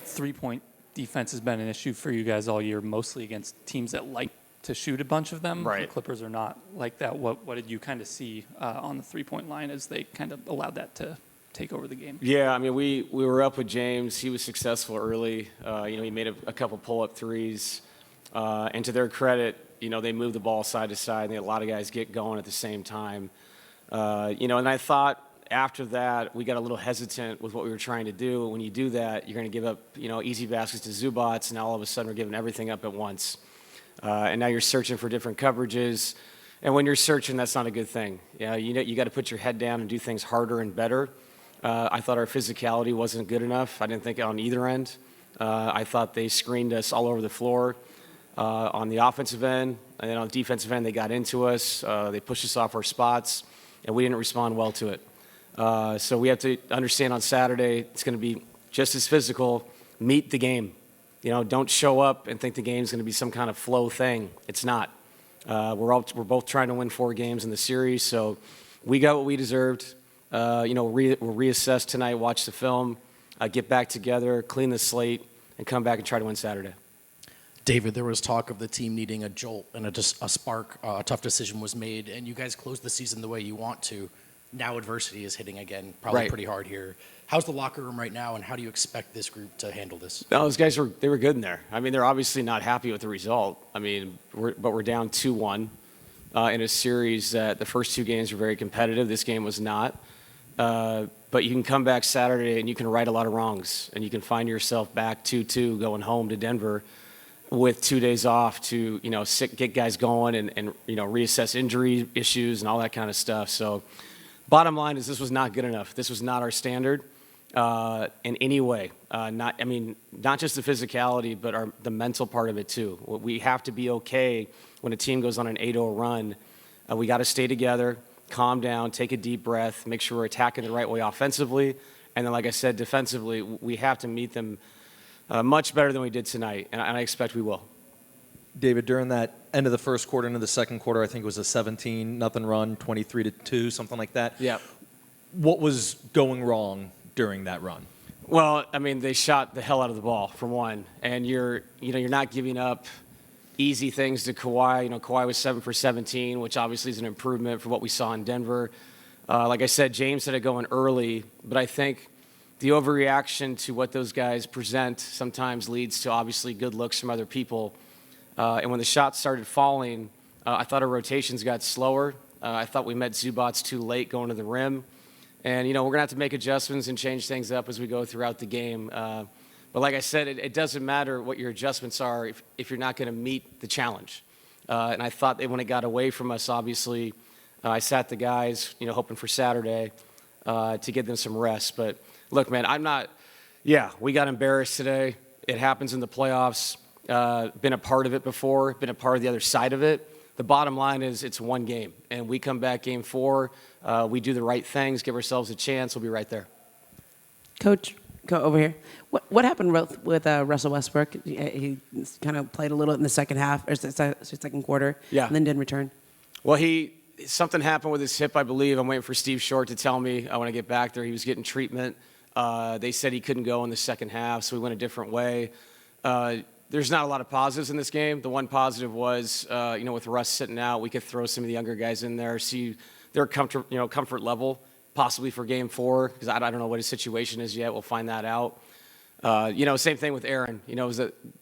three-point defense has been an issue for you guys all year, mostly against teams that like to shoot a bunch of them. Right. The Clippers are not like that. What did you kind of see on the three-point line as they kind of allowed that to take over the game? Yeah, I mean, we were up with James. He was successful early. He made a couple pull-up threes. And to their credit, they moved the ball side to side, and they had a lot of guys get going at the same time. And I thought after that, we got a little hesitant with what we were trying to do. When you do that, you're going to give up, easy baskets to Zubats, and now all of a sudden we're giving everything up at once. And now you're searching for different coverages. And when you're searching, that's not a good thing. You got to put your head down and do things harder and better. I thought our physicality wasn't good enough. I didn't think on either end. I thought they screened us all over the floor on the offensive end. And then on the defensive end, they got into us. They pushed us off our spots, and we didn't respond well to it. So we have to understand on Saturday it's going to be just as physical. Meet the game. Don't show up and think the game's going to be some kind of flow thing. It's not. We're both trying to win 4 games in the series, so we got what we deserved. We'll reassess tonight, watch the film, get back together, clean the slate, and come back and try to win Saturday. David, there was talk of the team needing a jolt and a spark. A tough decision was made, and you guys closed the season the way you want to. Now adversity is hitting again, probably pretty hard here. How's the locker room right now, and how do you expect this group to handle this? No, those guys were good in there. I mean, they're obviously not happy with the result. I mean, we're down 2-1 in a series that the first 2 games were very competitive. This game was not. But you can come back Saturday and you can right a lot of wrongs, and you can find yourself back 2-2 going home to Denver with 2 days off to get guys going and reassess injury issues and all that kind of stuff. So bottom line is this was not good enough. This was not our standard in any way. Not just the physicality, but the mental part of it too. We have to be okay when a team goes on an 8-0 run. We got to stay together, calm down, take a deep breath, make sure we're attacking the right way offensively. And then, like I said, defensively, we have to meet them much better than we did tonight, and I expect we will. David, during that end of the first quarter into the second quarter, I think it was a 17-0 run, 23-2, something like that. Yeah. What was going wrong during that run? Well, I mean, they shot the hell out of the ball, for one, and you're not giving up easy things to Kawhi. Kawhi was 7 for 17, which obviously is an improvement for what we saw in Denver. Like I said, James had it going early, but I think the overreaction to what those guys present sometimes leads to obviously good looks from other people. And when the shots started falling, I thought our rotations got slower. I thought we met Zubats too late going to the rim. And, we're going to have to make adjustments and change things up as we go throughout the game. But like I said, it doesn't matter what your adjustments are if you're not going to meet the challenge. And I thought that when it got away from us, obviously, I sat the guys, hoping for Saturday to get them some rest. But look, man, we got embarrassed today. It happens in the playoffs. Been a part of it before, been a part of the other side of it. The bottom line is it's one game, and we come back game 4. We do the right things, give ourselves a chance. We'll be right there. Coach, go over here. What happened with Russell Westbrook? He kind of played a little in the second half, or second quarter, and then didn't return. Well, something happened with his hip, I believe. I'm waiting for Steve Short to tell me. I want to get back there. He was getting treatment. They said he couldn't go in the second half, so we went a different way. There's not a lot of positives in this game. The one positive was, with Russ sitting out, we could throw some of the younger guys in there, see their comfort level, possibly for Game 4, because I don't know what his situation is yet. We'll find that out. Same thing with Aaron.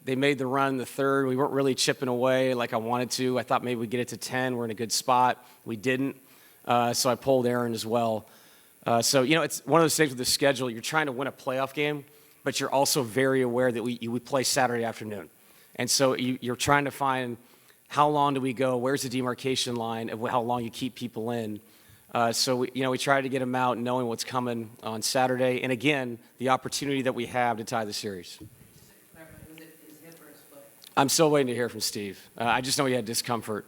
They made the run in the third. We weren't really chipping away like I wanted to. I thought maybe we'd get it to 10. We're in a good spot. We didn't. So I pulled Aaron as well. It's one of those things with the schedule. You're trying to win a playoff game, but you're also very aware that we play Saturday afternoon. And so you're trying to find how long do we go, where's the demarcation line of how long you keep people in. We try to get them out knowing what's coming on Saturday. And again, the opportunity that we have to tie the series. I'm still waiting to hear from Steve. I just know he had discomfort.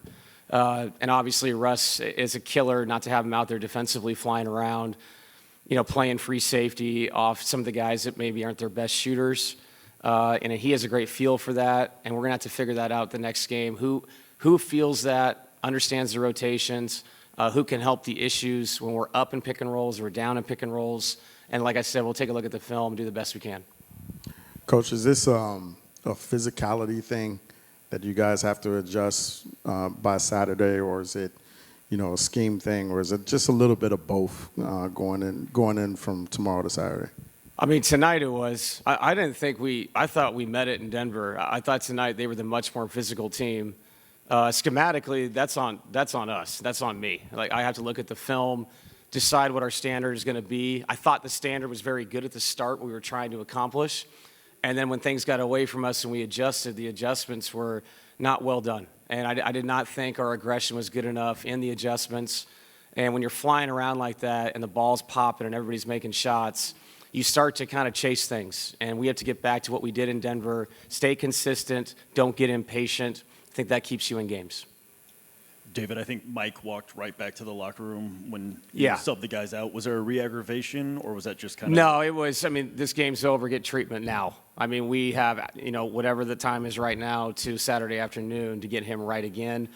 And obviously Russ is a killer not to have him out there defensively flying around, playing free safety off some of the guys that maybe aren't their best shooters. And he has a great feel for that, and we're going to have to figure that out the next game. Who feels that, understands the rotations, who can help the issues when we're up in pick and rolls or we're down in pick and rolls. And like I said, we'll take a look at the film, do the best we can. Coach, is this a physicality thing that you guys have to adjust by Saturday, or is it, a scheme thing, or is it just a little bit of both going in from tomorrow to Saturday? I mean, tonight it was. I didn't think I thought we met it in Denver. I thought tonight they were the much more physical team. Schematically, that's on us. That's on me. Like, I have to look at the film, decide what our standard is going to be. I thought the standard was very good at the start, what we were trying to accomplish. And then when things got away from us and we adjusted, the adjustments were not well done. And I did not think our aggression was good enough in the adjustments. And when you're flying around like that and the ball's popping and everybody's making shots, you start to kind of chase things. And we have to get back to what we did in Denver, stay consistent, don't get impatient. I think that keeps you in games. David, I think Mike walked right back to the locker room when Yeah. you subbed the guys out. Was there a re-aggravation, or was that just kind of... No, it was, this game's over, get treatment now. We have, whatever the time is right now to Saturday afternoon to get him right again.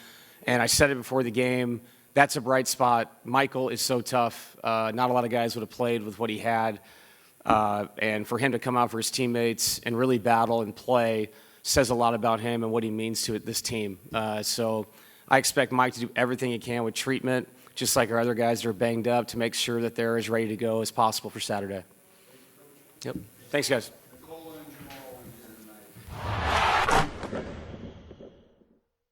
And I said it before the game, that's a bright spot. Michael is so tough. Not a lot of guys would have played with what he had. And for him to come out for his teammates and really battle and play says a lot about him and what he means to this team. So I expect Mike to do everything he can with treatment, just like our other guys that are banged up, to make sure that they're as ready to go as possible for Saturday. Yep. Thanks, guys.